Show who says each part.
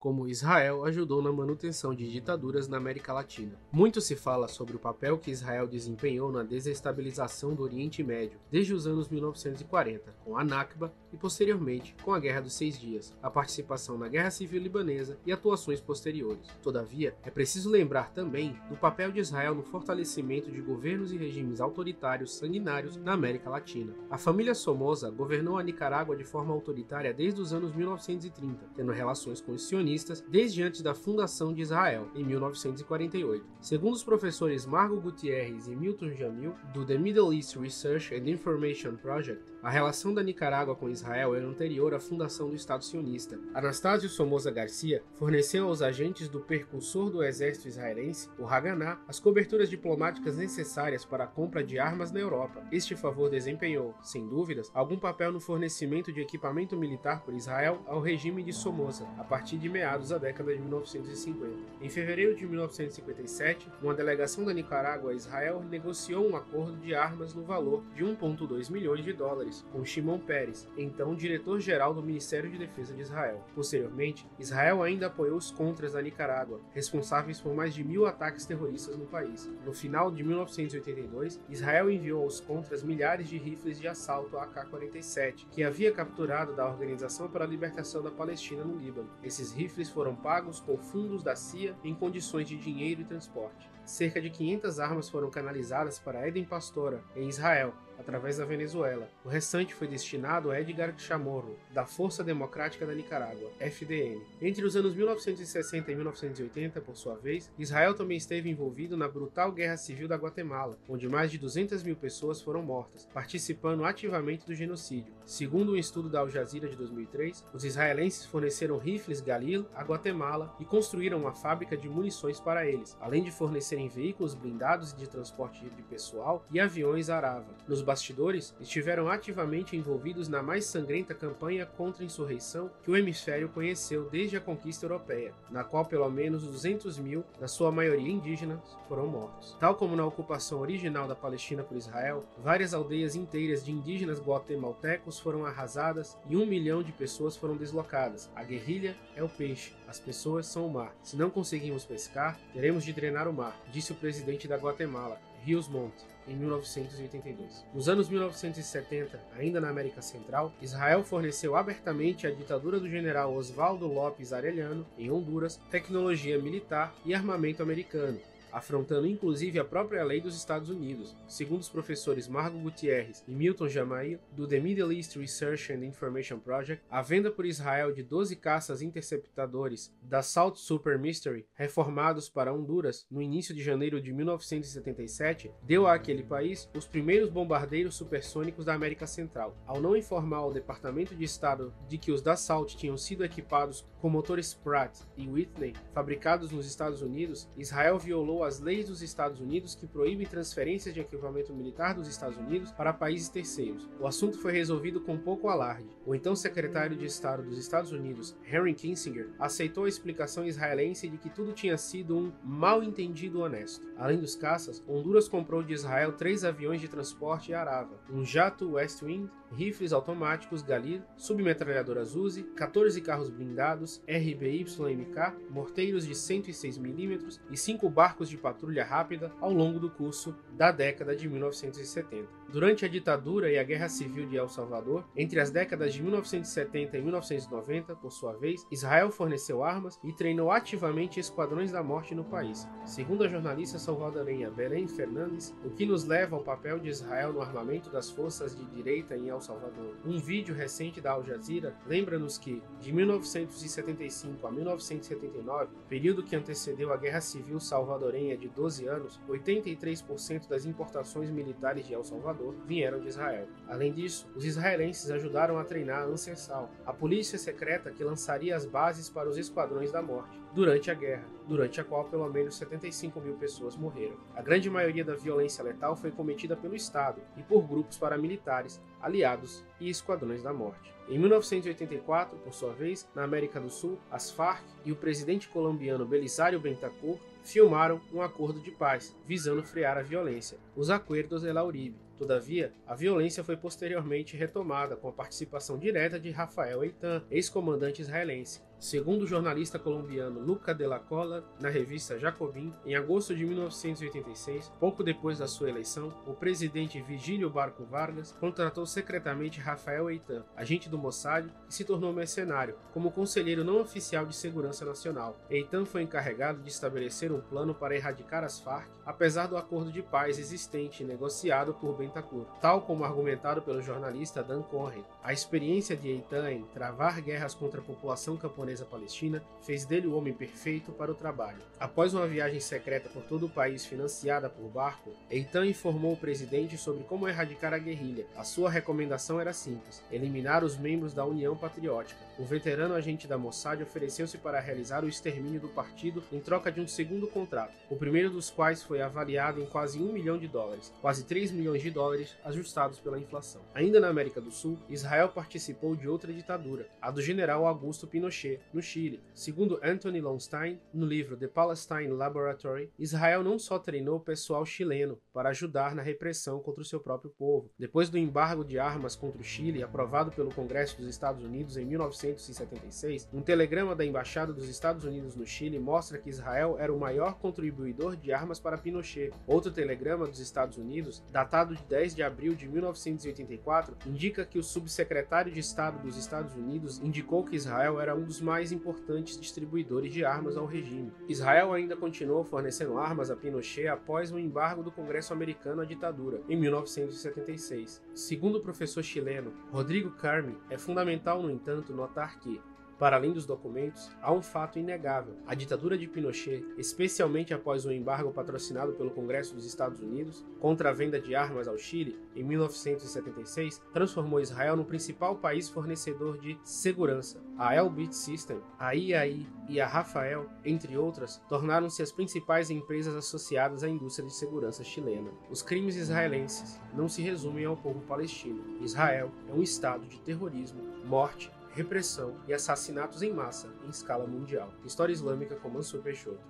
Speaker 1: como Israel ajudou na manutenção de ditaduras na América Latina. Muito se fala sobre o papel que Israel desempenhou na desestabilização do Oriente Médio desde os anos 1940, com a Nakba e posteriormente com a Guerra dos Seis Dias, a participação na Guerra Civil Libanesa e atuações posteriores. Todavia, é preciso lembrar também do papel de Israel no fortalecimento de governos e regimes autoritários sanguinários na América Latina. A família Somoza governou a Nicarágua de forma autoritária desde os anos 1930, tendo relações com os sionistas desde antes da fundação de Israel, em 1948. Segundo os professores Margot Gutierrez e Milton Jamil, do The Middle East Research and Information Project, a relação da Nicarágua com Israel era anterior à fundação do Estado sionista. Anastácio Somoza Garcia forneceu aos agentes do percussor do exército israelense, o Haganah, as coberturas diplomáticas necessárias para a compra de armas na Europa. Este favor desempenhou, sem dúvidas, algum papel no fornecimento de equipamento militar por Israel ao regime de Somoza, a partir de meados da década de 1950. Em fevereiro de 1957, uma delegação da Nicarágua a Israel negociou um acordo de armas no valor de 1,2 milhões de dólares com Shimon Peres, então diretor-geral do Ministério de Defesa de Israel. Posteriormente, Israel ainda apoiou os contras da Nicarágua, responsáveis por mais de 1.000 ataques terroristas no país. No final de 1982, Israel enviou aos contras milhares de rifles de assalto AK-47, que havia capturado da Organização para a Libertação da Palestina no Líbano. Esses rifles foram pagos com fundos da CIA em condições de dinheiro e transporte. Cerca de 500 armas foram canalizadas para Eden Pastora, em Israel, através da Venezuela. O restante foi destinado a Edgar Chamorro, da Força Democrática da Nicarágua, FDN. Entre os anos 1960 e 1980, por sua vez, Israel também esteve envolvido na brutal Guerra Civil da Guatemala, onde mais de 200 mil pessoas foram mortas, participando ativamente do genocídio. Segundo um estudo da Al Jazeera de 2003, os israelenses forneceram rifles Galil a Guatemala e construíram uma fábrica de munições para eles, além de fornecerem veículos blindados e de transporte de pessoal e aviões Arava. Nos bastidores, estiveram ativamente envolvidos na mais sangrenta campanha contra a insurreição que o hemisfério conheceu desde a conquista europeia, na qual pelo menos 200 mil, na sua maioria indígenas, foram mortos. Tal como na ocupação original da Palestina por Israel, várias aldeias inteiras de indígenas guatemaltecos foram arrasadas e 1 milhão de pessoas foram deslocadas. A guerrilha é o peixe, as pessoas são o mar. Se não conseguimos pescar, teremos de drenar o mar, disse o presidente da Guatemala, Rios Montt, em 1982. Nos anos 1970, ainda na América Central, Israel forneceu abertamente à ditadura do general Osvaldo López Arellano, em Honduras, tecnologia militar e armamento americano, afrontando inclusive a própria lei dos Estados Unidos. Segundo os professores Margot Gutierrez e Milton Jamil, do The Middle East Research and Information Project, a venda por Israel de 12 caças interceptadores da Salt Super Mystery, reformados para Honduras no início de janeiro de 1977, deu àquele país os primeiros bombardeiros supersônicos da América Central. Ao não informar ao Departamento de Estado de que os da Salt tinham sido equipados com motores Pratt e Whitney, fabricados nos Estados Unidos, Israel violou as leis dos Estados Unidos que proíbem transferências de equipamento militar dos Estados Unidos para países terceiros. O assunto foi resolvido com pouco alarde. O então secretário de Estado dos Estados Unidos, Henry Kissinger, aceitou a explicação israelense de que tudo tinha sido um mal-entendido honesto. Além dos caças, Honduras comprou de Israel 3 aviões de transporte Arava, um jato West Wind, rifles automáticos Galil, submetralhadoras Uzi, 14 carros blindados RBY-MK, morteiros de 106mm e 5 barcos de patrulha rápida ao longo do curso da década de 1970. Durante a ditadura e a Guerra Civil de El Salvador, entre as décadas de 1970 e 1990, por sua vez, Israel forneceu armas e treinou ativamente esquadrões da morte no país. Segundo a jornalista salvadorenha Belén Fernandes, o que nos leva ao papel de Israel no armamento das forças de direita em El Salvador. Um vídeo recente da Al Jazeera lembra-nos que, de 1975 a 1979, período que antecedeu a Guerra Civil salvadorenha de 12 anos, 83% das importações militares de El Salvador vieram de Israel. Além disso, os israelenses ajudaram a treinar a Ansensal, a polícia secreta que lançaria as bases para os esquadrões da morte, durante a guerra, durante a qual pelo menos 75 mil pessoas morreram. A grande maioria da violência letal foi cometida pelo Estado e por grupos paramilitares, aliados e esquadrões da morte. Em 1984, por sua vez, na América do Sul, as Farc e o presidente colombiano Belisário Bentancur filmaram um acordo de paz, visando frear a violência, os Acuerdos de la Uribe. Todavia, a violência foi posteriormente retomada com a participação direta de Rafael Eitan, ex-comandante israelense, Segundo o jornalista colombiano Luca de la Cola, na revista Jacobin, em agosto de 1986, pouco depois da sua eleição, o presidente Vigílio Barco Vargas contratou secretamente Rafael Eitan, agente do Mossad, que se tornou mercenário, como conselheiro não oficial de segurança nacional. Eitan foi encarregado de estabelecer um plano para erradicar as Farc, apesar do acordo de paz existente e negociado por Bentancur, tal como argumentado pelo jornalista Dan Cohen. A experiência de Eitan em travar guerras contra a população camponesa palestina fez dele o homem perfeito para o trabalho. Após uma viagem secreta por todo o país financiada por Barco, Eitan informou o presidente sobre como erradicar a guerrilha. A sua recomendação era simples: eliminar os membros da União Patriótica. O veterano agente da Mossad ofereceu-se para realizar o extermínio do partido em troca de um segundo contrato, o primeiro dos quais foi avaliado em quase $1 milhão, quase 3 milhões de dólares ajustados pela inflação. Ainda na América do Sul, Israel participou de outra ditadura, a do general Augusto Pinochet, no Chile. Segundo Anthony Lowenstein, no livro The Palestine Laboratory, Israel não só treinou o pessoal chileno para ajudar na repressão contra o seu próprio povo. Depois do embargo de armas contra o Chile, aprovado pelo Congresso dos Estados Unidos em 1976, um telegrama da Embaixada dos Estados Unidos no Chile mostra que Israel era o maior contribuidor de armas para Pinochet. Outro telegrama dos Estados Unidos, datado de 10 de abril de 1984, indica que o subsecretário de Estado dos Estados Unidos indicou que Israel era um dos mais importantes distribuidores de armas ao regime. Israel ainda continuou fornecendo armas a Pinochet após o embargo do Congresso americano à ditadura, em 1976. Segundo o professor chileno Rodrigo Carmi, é fundamental, no entanto, notar que, para além dos documentos, há um fato inegável. A ditadura de Pinochet, especialmente após o embargo patrocinado pelo Congresso dos Estados Unidos contra a venda de armas ao Chile em 1976, transformou Israel no principal país fornecedor de segurança. A Elbit System, a IAI e a Rafael, entre outras, tornaram-se as principais empresas associadas à indústria de segurança chilena. Os crimes israelenses não se resumem ao povo palestino. Israel é um estado de terrorismo, morte, repressão e assassinatos em massa em escala mundial. História Islâmica com Mansur Peixoto.